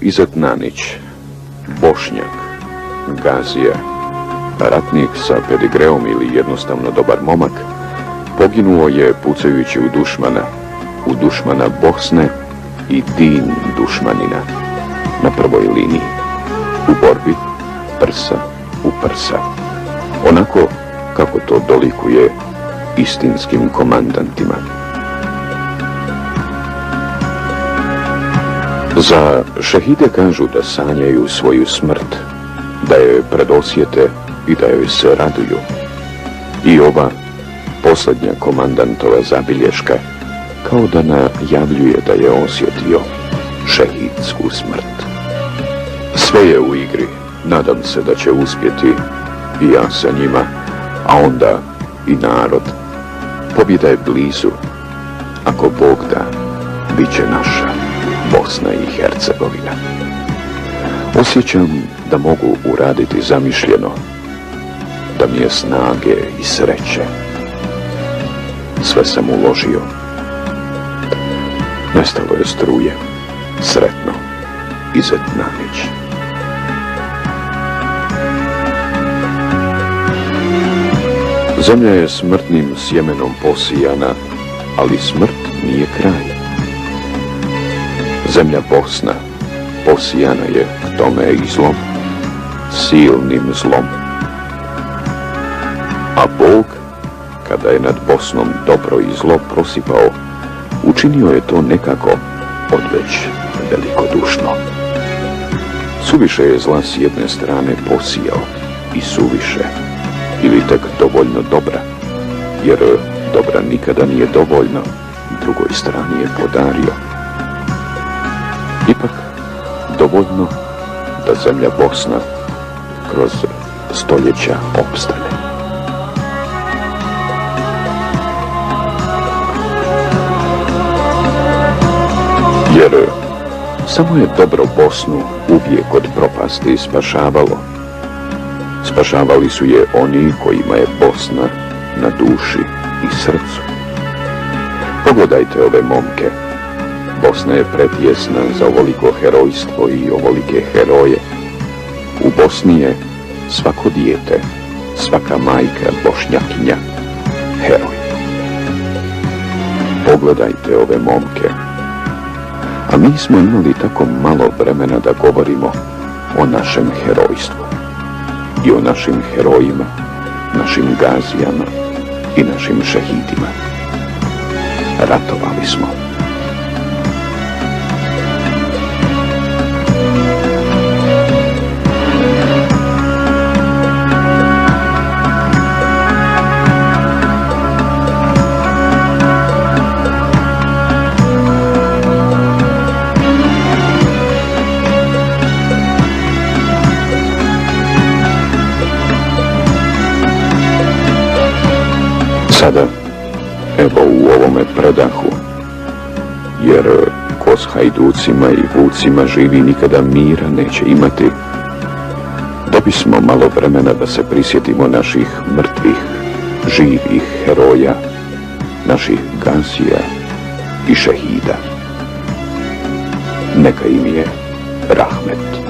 Izet Nanić, Bošnjak, Gazija, ratnik sa pedigreom ili jednostavno dobar momak, poginuo je pucajući u dušmana Bosne i din dušmanina na prvoj liniji, u borbi prsa u prsa, onako kako to dolikuje istinskim komandantima. Za šehide kažu da sanjaju svoju smrt, da je predosjete i da joj se raduju. I ova posljednja komandantova zabilješka kao da najavljuje da je osjetio šehidsku smrt. Sve je u igri, nadam se da će uspjeti i ja sa njima, a onda i narod. Pobjeda je blizu, ako Bog da, bit će naša Bosna i Hercegovina. Osjećam da mogu uraditi zamišljeno, da mi je snage i sreće. Sve sam uložio. Nestalo je struje. Sretno, Izet Nanić. Zemlja je smrtnim sjemenom posijana, ali smrt nije kraj. Zemlja Bosna posijana je k tome i zlom, silnim zlom. A Bog, kada je nad Bosnom dobro i zlo prosipao, učinio je to nekako odveć velikodušno. Suviše je zla s jedne strane posijao i suviše, ili tek dovoljno dobra, jer dobra nikada nije dovoljno, drugoj strani je podario. Ipak dovoljno da zemlja Bosna kroz stoljeća opstane. Jer samo je dobro Bosnu uvijek od propasti spašavalo. Spašavali su je oni kojima je Bosna na duši i srcu. Pogledajte ove momke. Bosna je pretjesna za ovoliko herojstvo i ovolike heroje. U Bosni je svako dijete, svaka majka Bošnjakinja heroj. Pogledajte ove momke. A mi smo imali tako malo vremena da govorimo o našem herojstvu i o našim herojima, našim gazijama i našim šehidima. Ratovali smo. Sada, evo u ovome predahu, jer ko s hajducima i vucima živi nikada mira neće imati, da bismo malo vremena da se prisjetimo naših mrtvih, živih heroja, naših gazija i šehida. Neka im je rahmet.